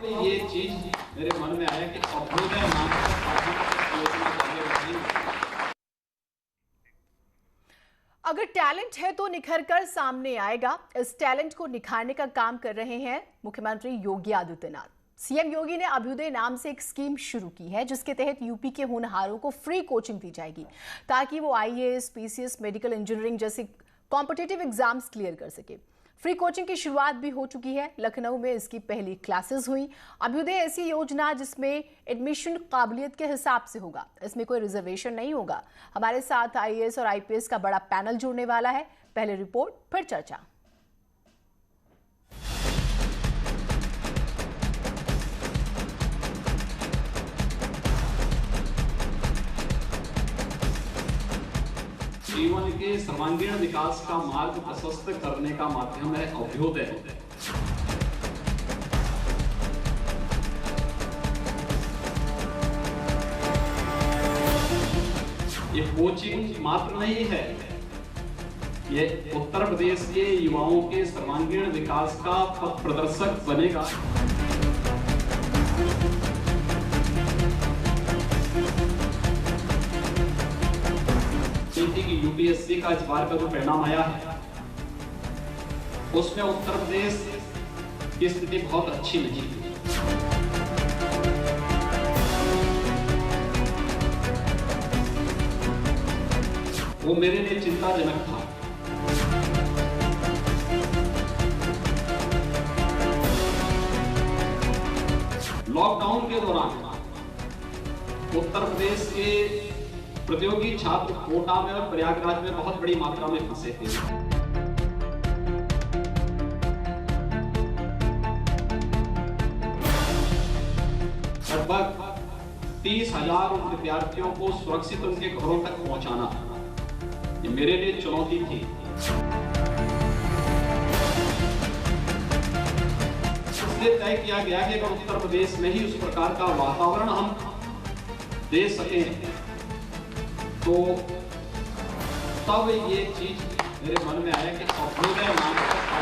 तब ये चीज मेरे मन में आया कि अभ्युदय नाम का योजना आगे बढ़ी। अगर टैलेंट है तो निखर कर सामने आएगा। इस टैलेंट को निखारने का काम कर रहे हैं मुख्यमंत्री योगी आदित्यनाथ। सीएम योगी ने अभ्युदय नाम से एक स्कीम शुरू की है जिसके तहत यूपी के होनहारों को फ्री कोचिंग दी जाएगी ताकि वो आईएएस, पीसीएस, मेडिकल इंजीनियरिंग जैसे कॉम्पिटिटिव एग्जाम्स क्लियर कर सके। फ्री कोचिंग की शुरुआत भी हो चुकी है। लखनऊ में इसकी पहली क्लासेस हुई। अभ्युदय ऐसी योजना जिसमें एडमिशन काबिलियत के हिसाब से होगा, इसमें कोई रिजर्वेशन नहीं होगा। हमारे साथ आईएएस और आईपीएस का बड़ा पैनल जुड़ने वाला है। पहले रिपोर्ट फिर चर्चा। जीवन के सर्वांगीण विकास का मार्ग प्रशस्त करने का माध्यम है अभ्युदय। ये कोचिंग मात्र नहीं है, ये उत्तर प्रदेश के युवाओं के सर्वांगीण विकास का पथ प्रदर्शक बनेगा। की यूपीएससी का इस बार का जो परिणाम आया है उसमें उत्तर प्रदेश की स्थिति बहुत अच्छी नहीं है। वो मेरे लिए चिंताजनक था। लॉकडाउन के दौरान उत्तर प्रदेश के प्रतियोगी छात्र कोटा में और प्रयागराज में बहुत बड़ी मात्रा में फंसे थे। लगभग 30,000 विद्यार्थियों को सुरक्षित उनके घरों तक पहुंचाना ये मेरे लिए चुनौती थी। इसलिए तय किया गया कि अगर उत्तर प्रदेश में ही उस प्रकार का वातावरण हम दे सकें तो तब ये चीज मेरे मन में आया कि अभ्युदय नाम का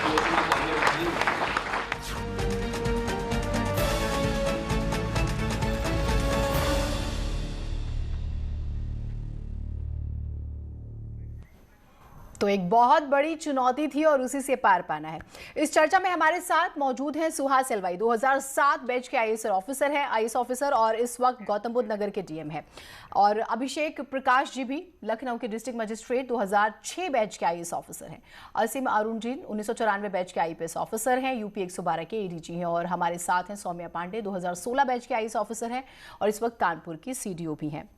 योजना आगे बढ़ी। तो एक बहुत बड़ी चुनौती थी और उसी से पार पाना है। इस चर्चा में हमारे साथ मौजूद हैं सुहास एलवाई, 2007 बैच के आईएएस ऑफिसर हैं, आईएएस ऑफिसर और इस वक्त गौतम बुद्ध नगर के डीएम हैं, और अभिषेक प्रकाश जी भी लखनऊ के डिस्ट्रिक्ट मजिस्ट्रेट 2006 बैच के आईएएस ऑफिसर हैं। असीम अरुण जी 1994 बैच के आईपीएस ऑफिसर हैं, यूपी 112 के एडीजी हैं, और हमारे साथ हैं सौम्या पांडे 2016 बैच के आईएएस ऑफिसर हैं और इस वक्त कानपुर की सीडीओ भी हैं।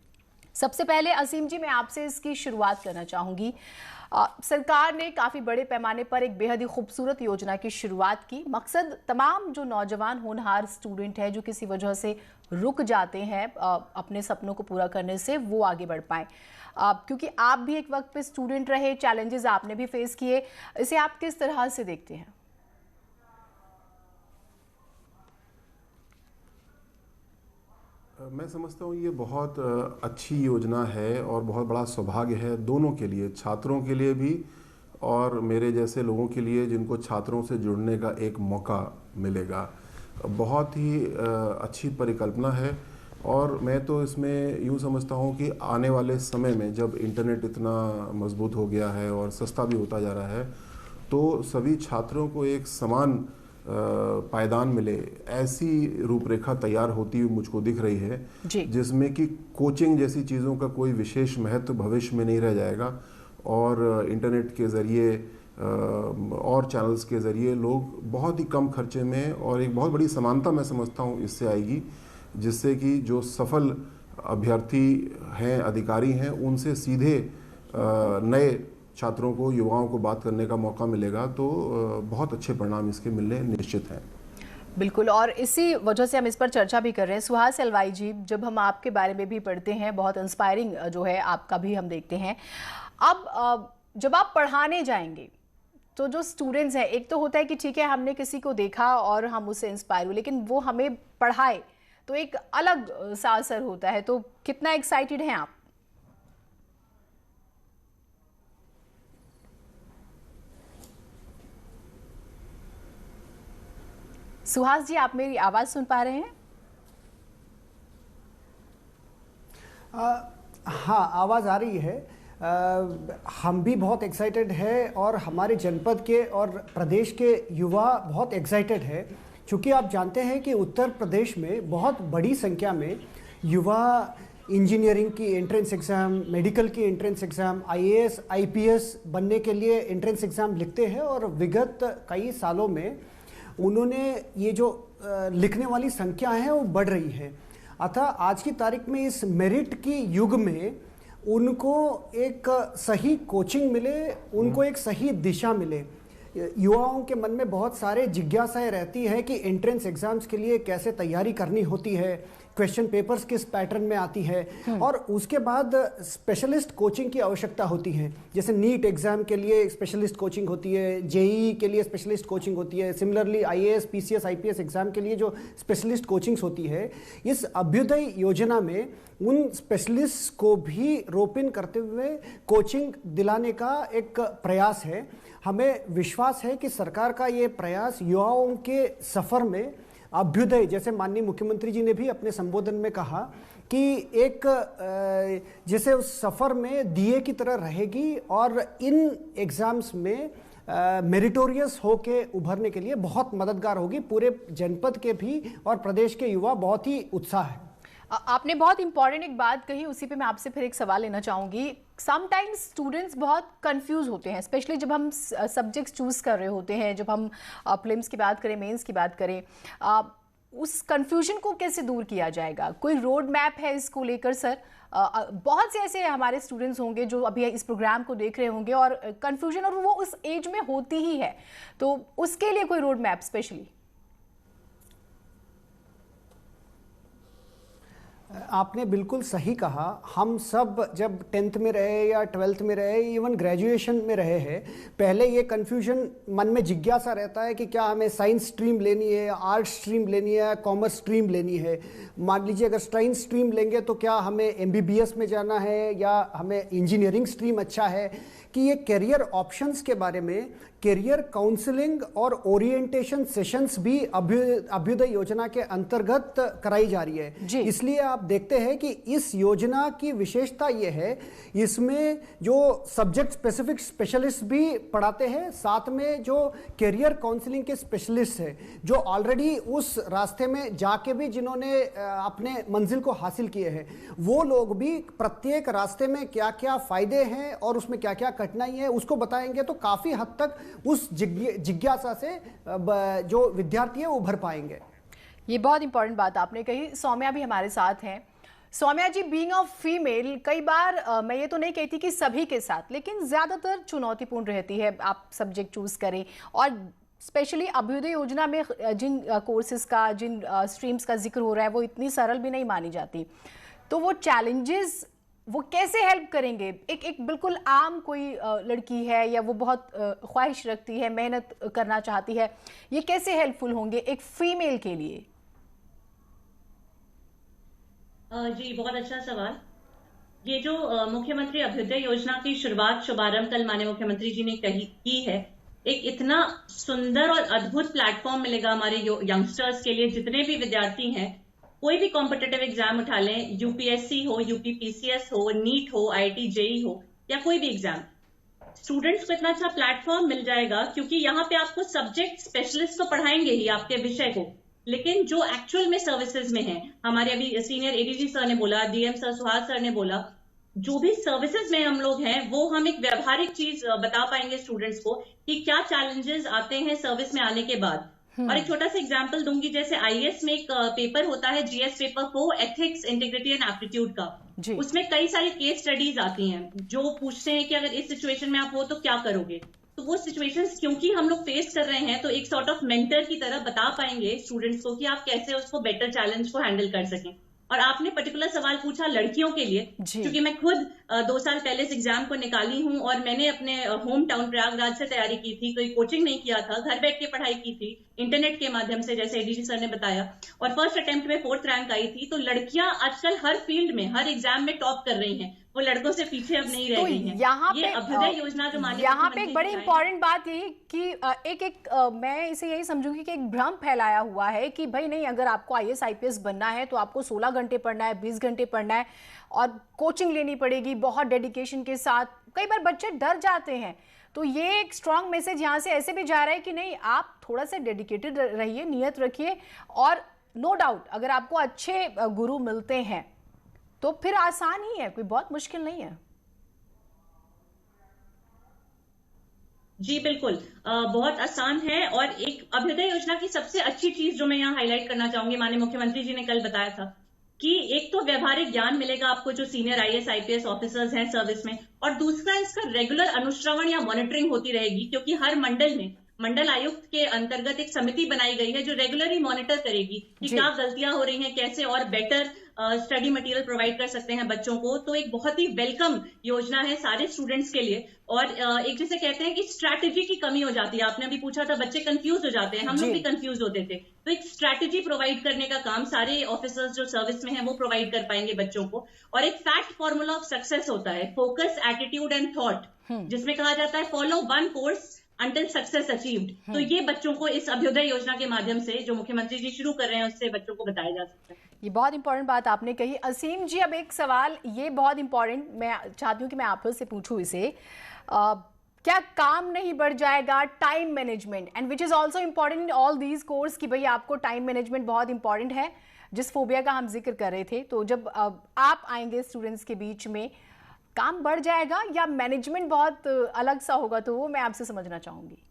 सबसे पहले असीम जी, मैं आपसे इसकी शुरुआत करना चाहूंगी। सरकार ने काफ़ी बड़े पैमाने पर एक बेहद ही खूबसूरत योजना की शुरुआत की। मकसद तमाम जो नौजवान होनहार स्टूडेंट हैं जो किसी वजह से रुक जाते हैं अपने सपनों को पूरा करने से, वो आगे बढ़ पाएँ। क्योंकि आप भी एक वक्त पे स्टूडेंट रहे, चैलेंजेस आपने भी फेस किए, इसे आप किस तरह से देखते हैं? मैं समझता हूँ ये बहुत अच्छी योजना है और बहुत बड़ा सौभाग्य है दोनों के लिए, छात्रों के लिए भी और मेरे जैसे लोगों के लिए जिनको छात्रों से जुड़ने का एक मौका मिलेगा। बहुत ही अच्छी परिकल्पना है और मैं तो इसमें यूँ समझता हूँ कि आने वाले समय में जब इंटरनेट इतना मजबूत हो गया है और सस्ता भी होता जा रहा है तो सभी छात्रों को एक समान पायदान मिले, ऐसी रूपरेखा तैयार होती हुई मुझको दिख रही है जिसमें कि कोचिंग जैसी चीज़ों का कोई विशेष महत्व भविष्य में नहीं रह जाएगा और इंटरनेट के ज़रिए और चैनल्स के ज़रिए लोग बहुत ही कम खर्चे में और एक बहुत बड़ी समानता मैं समझता हूँ इससे आएगी, जिससे कि जो सफल अभ्यर्थी हैं, अधिकारी हैं, उनसे सीधे नए छात्रों को, युवाओं को बात करने का मौका मिलेगा। तो बहुत अच्छे परिणाम इसके मिलने निश्चित हैं। बिल्कुल, और इसी वजह से हम इस पर चर्चा भी कर रहे हैं। सुहास एलवाई जी, जब हम आपके बारे में भी पढ़ते हैं, बहुत इंस्पायरिंग जो है आपका भी हम देखते हैं। अब जब आप पढ़ाने जाएंगे तो जो स्टूडेंट्स हैं, एक तो होता है कि ठीक है हमने किसी को देखा और हम उससे इंस्पायर हुए, लेकिन वो हमें पढ़ाए तो एक अलग सा असर होता है। तो कितना एक्साइटेड हैं आप? सुहास जी, आप मेरी आवाज सुन पा रहे हैं? हाँ, आवाज़ आ रही है। हम भी बहुत एक्साइटेड है और हमारे जनपद के और प्रदेश के युवा बहुत एक्साइटेड है, क्योंकि आप जानते हैं कि उत्तर प्रदेश में बहुत बड़ी संख्या में युवा इंजीनियरिंग की एंट्रेंस एग्ज़ाम, मेडिकल की एंट्रेंस एग्ज़ाम, आईएएस, आईपीएस बनने के लिए एंट्रेंस एग्ज़ाम लिखते हैं और विगत कई सालों में उन्होंने ये जो लिखने वाली संख्या है वो बढ़ रही है। अतः आज की तारीख में इस मेरिट की युग में उनको एक सही कोचिंग मिले, उनको एक सही दिशा मिले। युवाओं के मन में बहुत सारे जिज्ञासाएं रहती है कि एंट्रेंस एग्जाम्स के लिए कैसे तैयारी करनी होती है, क्वेश्चन पेपर्स किस पैटर्न में आती है, और उसके बाद स्पेशलिस्ट कोचिंग की आवश्यकता होती है। जैसे नीट एग्जाम के लिए स्पेशलिस्ट कोचिंग होती है, जेईई के लिए स्पेशलिस्ट कोचिंग होती है, similarly IAS, PCS, IPS exam के लिए जो स्पेशलिस्ट कोचिंग्स होती है, इस अभ्युदय योजना में उन स्पेशलिस्ट को भी रोप इन करते हुए कोचिंग दिलाने का एक प्रयास है। हमें विश्वास है कि सरकार का ये प्रयास युवाओं के सफ़र में अभ्युदय, जैसे माननीय मुख्यमंत्री जी ने भी अपने संबोधन में कहा कि एक जैसे उस सफ़र में दिए की तरह रहेगी और इन एग्ज़ाम्स में मेरिटोरियस होके उभरने के लिए बहुत मददगार होगी। पूरे जनपद के भी और प्रदेश के युवा बहुत ही उत्साह है। आपने बहुत इंपॉर्टेंट एक बात कही, उसी पे मैं आपसे फिर एक सवाल लेना चाहूँगी। समटाइम्स स्टूडेंट्स बहुत कंफ्यूज होते हैं, स्पेशली जब हम सब्जेक्ट्स चूज़ कर रहे होते हैं, जब हम प्रीलिम्स की बात करें, मेंस की बात करें, उस कंफ्यूजन को कैसे दूर किया जाएगा? कोई रोड मैप है इसको लेकर सर? बहुत से ऐसे हमारे स्टूडेंट्स होंगे जो अभी इस प्रोग्राम को देख रहे होंगे और कंफ्यूजन और वो उस एज में होती ही है, तो उसके लिए कोई रोड मैप स्पेशली? आपने बिल्कुल सही कहा। हम सब जब 10th में रहे या 12th में रहे, इवन ग्रेजुएशन में रहे हैं, पहले ये कन्फ्यूजन मन में जिज्ञासा रहता है कि क्या हमें साइंस स्ट्रीम लेनी है, आर्ट्स स्ट्रीम लेनी है, कॉमर्स स्ट्रीम लेनी है। मान लीजिए अगर साइंस स्ट्रीम लेंगे तो क्या हमें एमबीबीएस में जाना है या हमें इंजीनियरिंग स्ट्रीम अच्छा है। कि ये करियर ऑप्शंस के बारे में करियर काउंसलिंग और ओरिएंटेशन सेशंस भी अभ्युदय योजना के अंतर्गत कराई जा रही है। इसलिए आप देखते हैं कि इस योजना की विशेषता ये है, इसमें जो सब्जेक्ट स्पेसिफिक स्पेशलिस्ट भी पढ़ाते हैं, साथ में जो करियर काउंसलिंग के स्पेशलिस्ट हैं, जो ऑलरेडी उस रास्ते में जाके भी जिन्होंने अपने मंजिल को हासिल किए हैं, वो लोग भी प्रत्येक रास्ते में क्या क्या फायदे हैं और उसमें क्या क्या कठिनाई है उसको बताएंगे, तो काफी हद तक उस जिज्ञासा से जो विद्यार्थी है वो उभर पाएंगे। ये बहुत इंपॉर्टेंट बात आपने कही। सौम्या भी हमारे साथ हैं। सौम्या जी, बीइंग अ फीमेल, कई बार मैं ये तो नहीं कहती कि सभी के साथ, लेकिन ज़्यादातर चुनौतीपूर्ण रहती है आप सब्जेक्ट चूज़ करें, और स्पेशली अभ्युदय योजना में जिन कोर्सेज का, जिन स्ट्रीम्स का जिक्र हो रहा है, वो इतनी सरल भी नहीं मानी जाती। तो वो चैलेंजेस वो कैसे हेल्प करेंगे? एक बिल्कुल आम कोई लड़की है या वो बहुत ख्वाहिश रखती है, मेहनत करना चाहती है, ये कैसे हेल्पफुल होंगे एक फीमेल के लिए? जी, बहुत अच्छा सवाल। ये जो मुख्यमंत्री अभ्युदय योजना की शुभारंभ कल माननीय मुख्यमंत्री जी ने की है, एक इतना सुंदर और अद्भुत प्लेटफॉर्म मिलेगा हमारे यंगस्टर्स के लिए। जितने भी विद्यार्थी हैं, कोई भी कॉम्पिटिटिव एग्जाम उठा लें, यूपीएससी हो, यूपीपीसीएस हो, नीट हो, आईआईटी जेईई हो, या कोई भी एग्जाम, स्टूडेंट्स को इतना अच्छा प्लेटफॉर्म मिल जाएगा, क्योंकि यहाँ पे आपको सब्जेक्ट स्पेशलिस्ट तो पढ़ाएंगे ही आपके विषय को, लेकिन जो एक्चुअल में सर्विसेज में है, हमारे अभी सीनियर एडीजी सर ने बोला, डीएम सर, सुहास सर ने बोला, जो भी सर्विसेज में हम लोग हैं, वो हम एक व्यावहारिक चीज बता पाएंगे स्टूडेंट्स को कि क्या चैलेंजेस आते हैं सर्विस में आने के बाद। और एक छोटा सा एग्जांपल दूंगी, जैसे आईएएस में एक पेपर होता है, GS paper 4, ethics, integrity and aptitude का। उसमें कई सारी केस स्टडीज आती हैं जो पूछते हैं कि अगर इस सिचुएशन में आप हो तो क्या करोगे। तो वो सिचुएशंस क्योंकि हम लोग फेस कर रहे हैं, तो एक सॉर्ट ऑफ मेंटर की तरह बता पाएंगे स्टूडेंट्स को कि आप कैसे उसको बेटर चैलेंज को हैंडल कर सकें। और आपने पर्टिकुलर सवाल पूछा लड़कियों के लिए, क्योंकि मैं खुद 2 साल पहले इस एग्जाम को निकाली हूं और मैंने अपने होम टाउन प्रयागराज से तैयारी की थी। कोई कोचिंग नहीं किया था, घर बैठ के पढ़ाई की थी इंटरनेट के माध्यम से, जैसे एडीजी सर ने बताया, और फर्स्ट अटेम्प्ट में 4th रैंक आई थी। तो लड़कियां आजकल हर फील्ड में, हर एग्जाम में टॉप कर रही हैं। वो लड़कों से पीछे अब नहीं रह तो गई हैं। यहाँ ये पे अभ्युदय योजना जो माननीय यहाँ पे मुख्यमंत्री एक बड़ी जी लाए हैं, इंपॉर्टेंट बात यही कि मैं इसे यही समझूंगी कि एक भ्रम फैलाया हुआ है कि भाई नहीं, अगर आपको आईएएस आईपीएस बनना है तो आपको 16 घंटे पढ़ना है, 20 घंटे पढ़ना है और कोचिंग लेनी पड़ेगी बहुत डेडिकेशन के साथ। कई बार बच्चे डर जाते हैं, तो ये एक स्ट्रांग मैसेज यहाँ से ऐसे भी जा रहा है कि नहीं, आप थोड़ा सा डेडिकेटेड रहिए, नियत रखिए, और नो डाउट अगर आपको अच्छे गुरु मिलते हैं तो फिर आसान ही है, कोई बहुत मुश्किल नहीं है। जी बिल्कुल, बहुत आसान है। और एक अभ्युदय योजना की सबसे अच्छी चीज जो मैं यहाँ हाईलाइट करना चाहूंगी, माननीय मुख्यमंत्री जी ने कल बताया था कि एक तो व्यवहारिक ज्ञान मिलेगा आपको जो सीनियर आईएएस आईपीएस ऑफिसर्स हैं सर्विस में, और दूसरा इसका रेगुलर अनुश्रवण या मॉनिटरिंग होती रहेगी, क्योंकि हर मंडल में मंडल आयुक्त के अंतर्गत एक समिति बनाई गई है जो रेगुलरली मॉनिटर करेगी कि क्या गलतियां हो रही हैं, कैसे और बेटर स्टडी मटेरियल प्रोवाइड कर सकते हैं बच्चों को। तो एक बहुत ही वेलकम योजना है सारे स्टूडेंट्स के लिए। और एक जैसे कहते हैं कि स्ट्रैटेजी की कमी हो जाती है, आपने अभी पूछा था, बच्चे कंफ्यूज हो जाते हैं, हम लोग भी कंफ्यूज होते थे, तो एक स्ट्रैटेजी प्रोवाइड करने का काम सारे ऑफिसर्स जो सर्विस में हैं वो प्रोवाइड कर पाएंगे बच्चों को। और एक फैक्ट फॉर्मूला ऑफ सक्सेस होता है, फोकस, एटीट्यूड एंड थॉट, जिसमें कहा जाता है follow one course until success achieved. तो ये बच्चों को इस अभ्युदय योजना के माध्यम से जो मुख्यमंत्री जी शुरू कर रहे हैं उससे बच्चों को बताया जा सकता है। ये बहुत इंपॉर्टेंट बात आपने कही। असीम जी, अब एक सवाल ये बहुत इंपॉर्टेंट मैं चाहती हूँ कि मैं आप से पूछूं इसे, क्या काम नहीं बढ़ जाएगा, time management, and which is also important in all these course, कि भाई आपको टाइम मैनेजमेंट बहुत इंपॉर्टेंट है, जिस फोबिया का हम जिक्र कर रहे थे। तो जब आप आएंगे स्टूडेंट्स के बीच में, काम बढ़ जाएगा या मैनेजमेंट बहुत अलग सा होगा, तो वो मैं आपसे समझना चाहूंगी।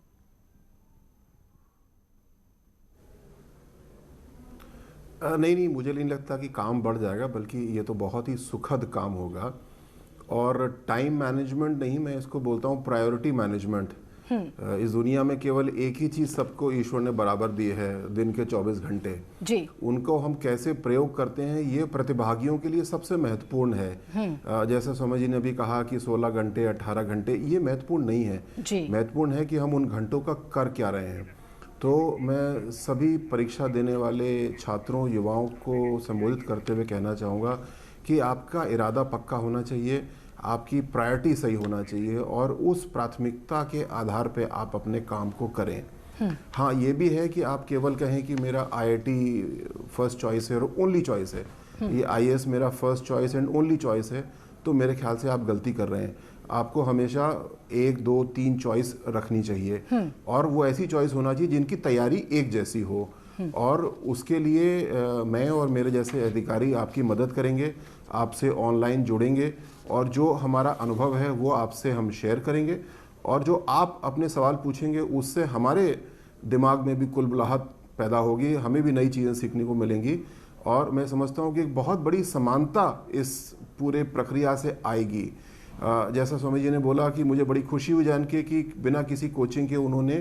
नहीं, मुझे नहीं लगता कि काम बढ़ जाएगा, बल्कि ये तो बहुत ही सुखद काम होगा। और टाइम मैनेजमेंट नहीं, मैं इसको बोलता हूँ प्रायोरिटी मैनेजमेंट। इस दुनिया में केवल एक ही चीज सबको ईश्वर ने बराबर दी है, दिन के 24 घंटे जी। उनको हम कैसे प्रयोग करते हैं ये प्रतिभागियों के लिए सबसे महत्वपूर्ण है। जैसे स्वामी जी ने भी कहा कि 16 घंटे 18 घंटे ये महत्वपूर्ण नहीं है, महत्वपूर्ण है कि हम उन घंटों का कर क्या रहे हैं। तो मैं सभी परीक्षा देने वाले छात्रों, युवाओं को संबोधित करते हुए कहना चाहूँगा कि आपका इरादा पक्का होना चाहिए, आपकी प्रायोरिटी सही होना चाहिए, और उस प्राथमिकता के आधार पे आप अपने काम को करें। हाँ, ये भी है कि आप केवल कहें कि मेरा आईआईटी फर्स्ट चॉइस है और ओनली चॉइस है, ये आईएएस मेरा first choice and only choice है, तो मेरे ख्याल से आप गलती कर रहे हैं। आपको हमेशा 1, 2, 3 चॉइस रखनी चाहिए, और वो ऐसी चॉइस होना चाहिए जिनकी तैयारी एक जैसी हो। और उसके लिए मैं और मेरे जैसे अधिकारी आपकी मदद करेंगे, आपसे ऑनलाइन जुड़ेंगे, और जो हमारा अनुभव है वो आपसे हम शेयर करेंगे, और जो आप अपने सवाल पूछेंगे उससे हमारे दिमाग में भी कुलबुलाहट पैदा होगी, हमें भी नई चीज़ें सीखने को मिलेंगी। और मैं समझता हूँ कि एक बहुत बड़ी समानता इस पूरे प्रक्रिया से आएगी। जैसा स्वामी जी ने बोला कि मुझे बड़ी खुशी हुई जान के कि बिना किसी कोचिंग के उन्होंने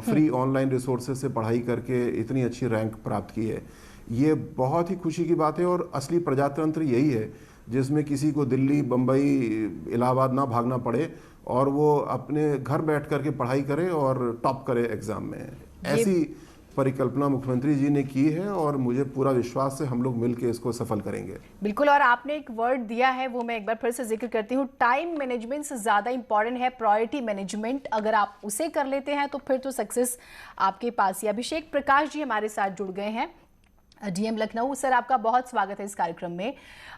फ्री ऑनलाइन रिसोर्सेज से पढ़ाई करके इतनी अच्छी रैंक प्राप्त की है। ये बहुत ही खुशी की बात है, और असली प्रजातंत्र यही है जिसमें किसी को दिल्ली, बम्बई, इलाहाबाद ना भागना पड़े, और वो अपने घर बैठ करके पढ़ाई करे और टॉप करे एग्जाम में। ऐसी परिकल्पना मुख्यमंत्री जी ने की है, और मुझे पूरा विश्वास है हम लोग मिलकर इसको सफल करेंगे। बिल्कुल, और आपने एक वर्ड दिया है वो मैं एक बार फिर से जिक्र करती हूँ, टाइम मैनेजमेंट से ज़्यादा इंपॉर्टेंट है प्रायोरिटी मैनेजमेंट। अगर आप उसे कर लेते हैं तो फिर तो सक्सेस आपके पास ही। अभिषेक प्रकाश जी हमारे साथ जुड़ गए हैं, डीएम लखनऊ। सर, आपका बहुत स्वागत है इस कार्यक्रम में।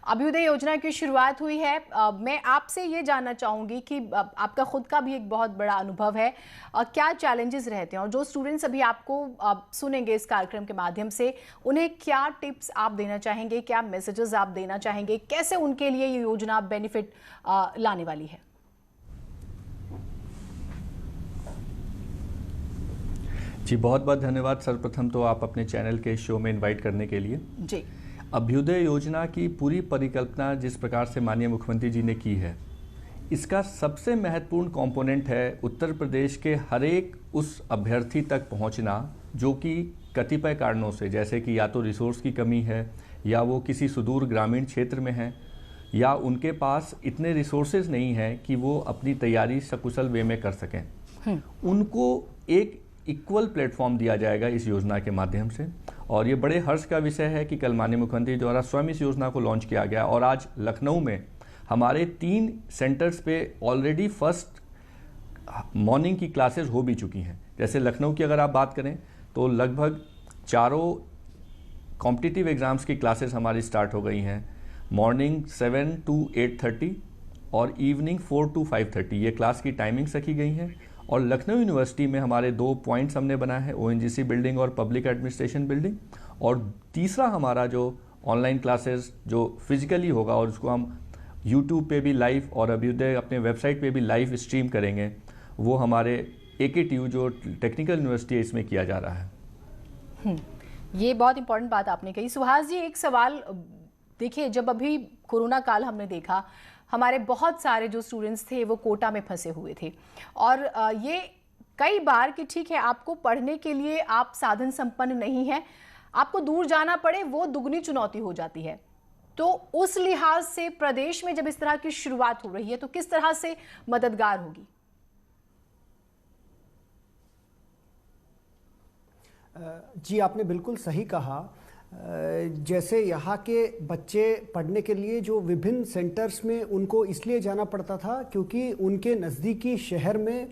अभ्युदय योजना की शुरुआत हुई है, मैं आपसे ये जानना चाहूँगी कि आपका खुद का भी एक बहुत बड़ा अनुभव है, क्या चैलेंजेस रहते हैं, और जो स्टूडेंट्स अभी आपको सुनेंगे इस कार्यक्रम के माध्यम से, उन्हें क्या टिप्स आप देना चाहेंगे, क्या मैसेजेस आप देना चाहेंगे, कैसे उनके लिए ये योजना बेनिफिट लाने वाली है? जी, बहुत बहुत धन्यवाद सर्वप्रथम तो आप अपने चैनल के शो में इनवाइट करने के लिए। जी, अभ्युदय योजना की पूरी परिकल्पना जिस प्रकार से माननीय मुख्यमंत्री जी ने की है, इसका सबसे महत्वपूर्ण कंपोनेंट है उत्तर प्रदेश के हर एक उस अभ्यर्थी तक पहुंचना जो कि कतिपय कारणों से, जैसे कि या तो रिसोर्स की कमी है, या वो किसी सुदूर ग्रामीण क्षेत्र में हैं, या उनके पास इतने रिसोर्सेज नहीं हैं कि वो अपनी तैयारी सकुशल वे में कर सकें। उनको एक इक्वल प्लेटफॉर्म दिया जाएगा इस योजना के माध्यम से। और ये बड़े हर्ष का विषय है कि कल माननीय मुख्यमंत्री द्वारा स्वयं इस योजना को लॉन्च किया गया, और आज लखनऊ में हमारे 3 सेंटर्स पे ऑलरेडी फर्स्ट मॉर्निंग की क्लासेस हो भी चुकी हैं। जैसे लखनऊ की अगर आप बात करें तो लगभग चारों कॉम्पिटिटिव एग्ज़ाम्स की क्लासेस हमारी स्टार्ट हो गई हैं। मॉर्निंग 7 to 8:30 और इवनिंग 4 to 5:30 ये क्लास की टाइमिंग्स रखी गई हैं। और लखनऊ यूनिवर्सिटी में हमारे 2 पॉइंट्स हमने बनाए हैं, ONGC बिल्डिंग और पब्लिक एडमिनिस्ट्रेशन बिल्डिंग। और तीसरा हमारा जो ऑनलाइन क्लासेस जो फिजिकली होगा और उसको हम यूट्यूब पे भी लाइव और अभ्युदय अपने वेबसाइट पे भी लाइव स्ट्रीम करेंगे, वो हमारे AKTU जो टेक्निकल यूनिवर्सिटी है इसमें किया जा रहा है। ये बहुत इंपॉर्टेंट बात आपने कही। सुहास जी, एक सवाल देखिए, जब अभी कोरोना काल हमने देखा, हमारे बहुत सारे जो स्टूडेंट्स थे वो कोटा में फंसे हुए थे और ये कई बार कि ठीक है आपको पढ़ने के लिए आप साधन संपन्न नहीं हैं, आपको दूर जाना पड़े, वो दुगनी चुनौती हो जाती है। तो उस लिहाज से प्रदेश में जब इस तरह की शुरुआत हो रही है तो किस तरह से मददगार होगी? जी, आपने बिल्कुल सही कहा। जैसे यहाँ के बच्चे पढ़ने के लिए जो विभिन्न सेंटर्स में उनको इसलिए जाना पड़ता था क्योंकि उनके नज़दीकी शहर में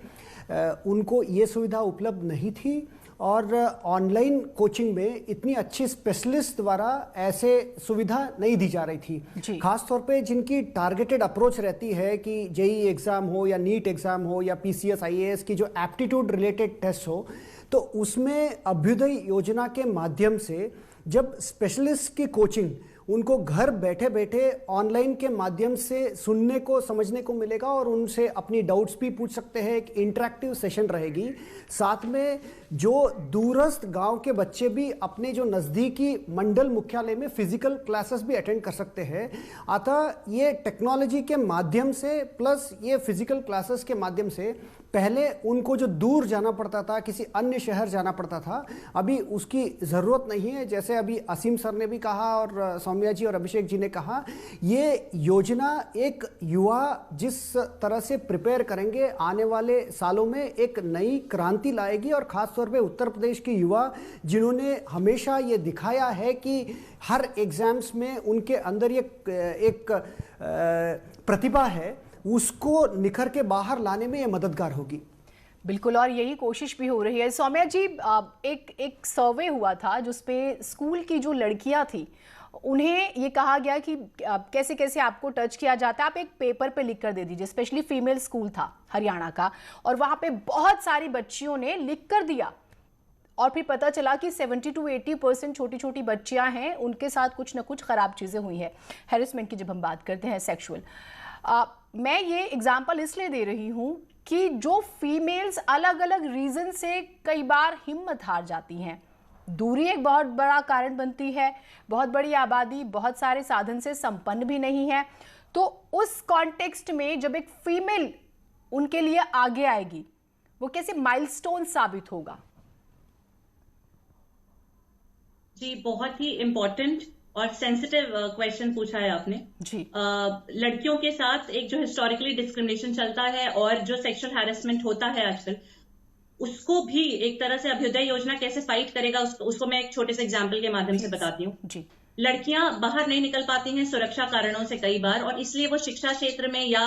उनको ये सुविधा उपलब्ध नहीं थी और ऑनलाइन कोचिंग में इतनी अच्छी स्पेशलिस्ट द्वारा ऐसे सुविधा नहीं दी जा रही थी। खास तौर पे जिनकी टारगेटेड अप्रोच रहती है कि JEE एग्ज़ाम हो या नीट एग्ज़ाम हो या PCS IAS की जो एप्टीट्यूड रिलेटेड टेस्ट हो, तो उसमें अभ्युदय योजना के माध्यम से जब स्पेशलिस्ट की कोचिंग उनको घर बैठे बैठे ऑनलाइन के माध्यम से सुनने को समझने को मिलेगा और उनसे अपनी डाउट्स भी पूछ सकते हैं, एक इंटरेक्टिव सेशन रहेगी। साथ में जो दूरस्थ गांव के बच्चे भी अपने जो नज़दीकी मंडल मुख्यालय में फिजिकल क्लासेस भी अटेंड कर सकते हैं। अतः ये टेक्नोलॉजी के माध्यम से प्लस ये फिजिकल क्लासेस के माध्यम से पहले उनको जो दूर जाना पड़ता था, किसी अन्य शहर जाना पड़ता था, अभी उसकी ज़रूरत नहीं है। जैसे अभी असीम सर ने भी कहा और सौम्या जी और अभिषेक जी ने कहा, ये योजना एक युवा जिस तरह से प्रिपेयर करेंगे आने वाले सालों में एक नई क्रांति लाएगी। और ख़ास तौर पे उत्तर प्रदेश के युवा जिन्होंने हमेशा ये दिखाया है कि हर एग्ज़ाम्स में उनके अंदर ये एक प्रतिभा है, उसको निखर के बाहर लाने में ये मददगार होगी। बिल्कुल, और यही कोशिश भी हो रही है। सौम्या जी, एक सर्वे हुआ था जिसपे स्कूल की जो लड़कियां थी उन्हें ये कहा गया कि कैसे कैसे आपको टच किया जाता है, आप एक पेपर पे लिख कर दे दीजिए। स्पेशली फीमेल स्कूल था हरियाणा का और वहां पे बहुत सारी बच्चियों ने लिख कर दिया और फिर पता चला कि 70 to 80% छोटी छोटी बच्चियां हैं, उनके साथ कुछ ना कुछ खराब चीज़ें हुई हैं। हैरेसमेंट की जब हम बात करते हैं, सेक्सुअल, मैं ये एग्जाम्पल इसलिए दे रही हूँ कि जो फीमेल्स अलग अलग रीज़न से कई बार हिम्मत हार जाती हैं, दूरी एक बहुत बड़ा कारण बनती है, बहुत बड़ी आबादी, बहुत सारे साधन से संपन्न भी नहीं है, तो उस कॉन्टेक्स्ट में जब एक फीमेल उनके लिए आगे आएगी, वो कैसे माइलस्टोन साबित होगा? जी, बहुत ही इम्पोर्टेंट और सेंसिटिव क्वेश्चन पूछा है आपने जी। लड़कियों के साथ एक जो हिस्टोरिकली डिस्क्रिमिनेशन चलता है और जो सेक्सुअल हैरेसमेंट होता है आजकल, उसको भी एक तरह से अभ्युदय योजना कैसे फाइट करेगा, उसको मैं एक छोटे से एग्जाम्पल के माध्यम से बताती हूँ। लड़कियां बाहर नहीं निकल पाती हैं सुरक्षा कारणों से कई बार, और इसलिए वो शिक्षा क्षेत्र में या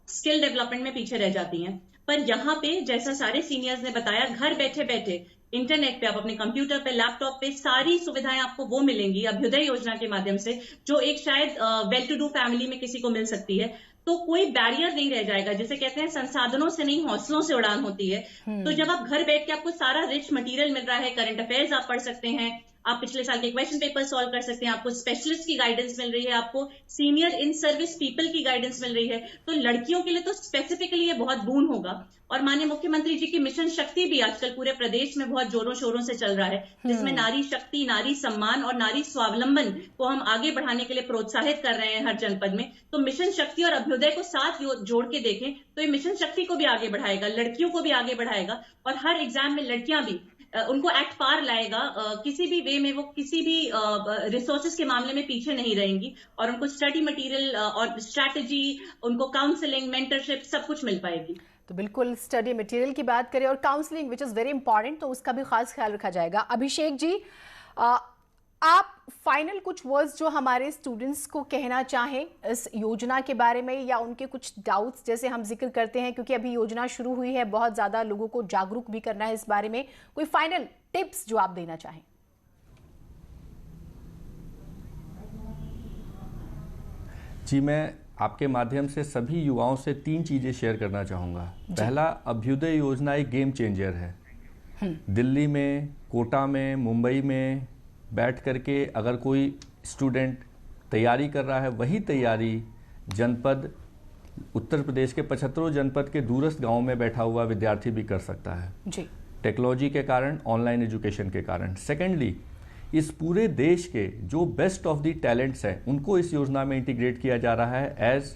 स्किल डेवलपमेंट में पीछे रह जाती हैं। पर यहाँ पे जैसा सारे सीनियर्स ने बताया, घर बैठे बैठे इंटरनेट पे आप अपने कंप्यूटर पे, लैपटॉप पे सारी सुविधाएं आपको वो मिलेंगी अभ्युदय योजना के माध्यम से, जो एक शायद वेल टू डू फैमिली में किसी को मिल सकती है। तो कोई बैरियर नहीं रह जाएगा, जिसे कहते हैं संसाधनों से नहीं हौसलों से उड़ान होती है। तो जब आप घर बैठ के आपको सारा रिच मटेरियल मिल रहा है, करंट अफेयर्स आप पढ़ सकते हैं, आप पिछले साल के क्वेश्चन पेपर सॉल्व कर सकते हैं, आपको स्पेशलिस्ट की गाइडेंस मिल रही है, आपको सीनियर इन सर्विस पीपल की गाइडेंस मिल रही है, तो लड़कियों के लिए तो स्पेसिफिकली ये बहुत बून होगा। और माननीय मुख्यमंत्री जी की मिशन शक्ति भी आजकल पूरे प्रदेश में बहुत जोरों शोरों से चल रहा है, जिसमें नारी शक्ति, नारी सम्मान और नारी स्वावलंबन को हम आगे बढ़ाने के लिए प्रोत्साहित कर रहे हैं हर जनपद में। तो मिशन शक्ति और अभ्युदय को साथ जोड़ के देखें तो ये मिशन शक्ति को भी आगे बढ़ाएगा, लड़कियों को भी आगे बढ़ाएगा, और हर एग्जाम में लड़कियां भी उनको एट पार लाएगा। किसी भी वे में वो किसी भी रिसोर्सेज के मामले में पीछे नहीं रहेंगी, और उनको स्टडी मटेरियल और स्ट्रैटेजी, उनको काउंसलिंग, मेंटरशिप सब कुछ मिल पाएगी। तो बिल्कुल स्टडी मटेरियल की बात करें और counselling which is very important, तो उसका भी खास ख्याल रखा जाएगा। अभिषेक जी, आप फाइनल कुछ वर्ड्स जो हमारे स्टूडेंट्स को कहना चाहें इस योजना के बारे में, या उनके कुछ डाउट्स जैसे हम जिक्र करते हैं, क्योंकि अभी योजना शुरू हुई है, बहुत ज़्यादा लोगों को जागरूक भी करना है इस बारे में, कोई फाइनल टिप्स जो आप देना चाहें? जी, मैं आपके माध्यम से सभी युवाओं से 3 चीज़ें शेयर करना चाहूँगा। पहला, अभ्युदय योजना एक गेम चेंजर है। दिल्ली में, कोटा में, मुंबई में बैठ करके अगर कोई स्टूडेंट तैयारी कर रहा है, वही तैयारी जनपद उत्तर प्रदेश के 75 जनपद के दूरस्थ गांव में बैठा हुआ विद्यार्थी भी कर सकता है जी, टेक्नोलॉजी के कारण, ऑनलाइन एजुकेशन के कारण। सेकेंडली, इस पूरे देश के जो बेस्ट ऑफ द टैलेंट्स हैं उनको इस योजना में इंटीग्रेट किया जा रहा है as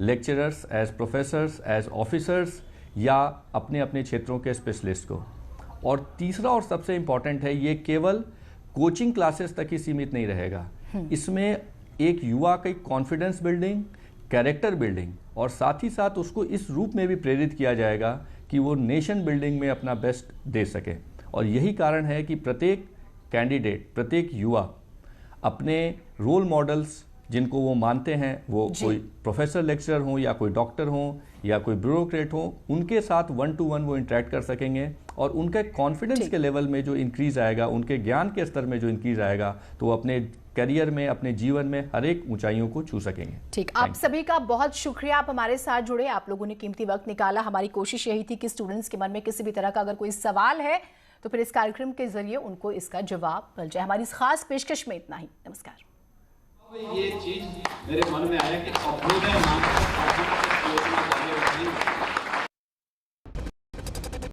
lecturers, as professors, as officers या अपने अपने क्षेत्रों के स्पेशलिस्ट को। और तीसरा और सबसे इम्पॉर्टेंट है, ये केवल कोचिंग क्लासेस तक ही सीमित नहीं रहेगा। इसमें एक युवा की कॉन्फिडेंस बिल्डिंग, कैरेक्टर बिल्डिंग और साथ ही साथ उसको इस रूप में भी प्रेरित किया जाएगा कि वो नेशन बिल्डिंग में अपना बेस्ट दे सके। और यही कारण है कि प्रत्येक कैंडिडेट, प्रत्येक युवा अपने रोल मॉडल्स जिनको वो मानते हैं, वो कोई प्रोफेसर लेक्चरर हो या कोई डॉक्टर हो या कोई ब्यूरोक्रेट हो, उनके साथ 1 to 1 वो इंटरेक्ट कर सकेंगे और उनके कॉन्फिडेंस के लेवल में जो इंक्रीज आएगा, उनके ज्ञान के स्तर में जो इंक्रीज आएगा, तो वो अपने करियर में, अपने जीवन में हर एक ऊंचाइयों को छू सकेंगे। ठीक, आप सभी का बहुत शुक्रिया, आप हमारे साथ जुड़े, आप लोगों ने कीमती वक्त निकाला। हमारी कोशिश यही थी कि स्टूडेंट्स के मन में किसी भी तरह का अगर कोई सवाल है तो फिर इस कार्यक्रम के जरिए उनको इसका जवाब मिल जाए। हमारी इस खास पेशकश में इतना ही। नमस्कार। ये चीज मेरे मन में आया कि अभ्युदय नाम का योजना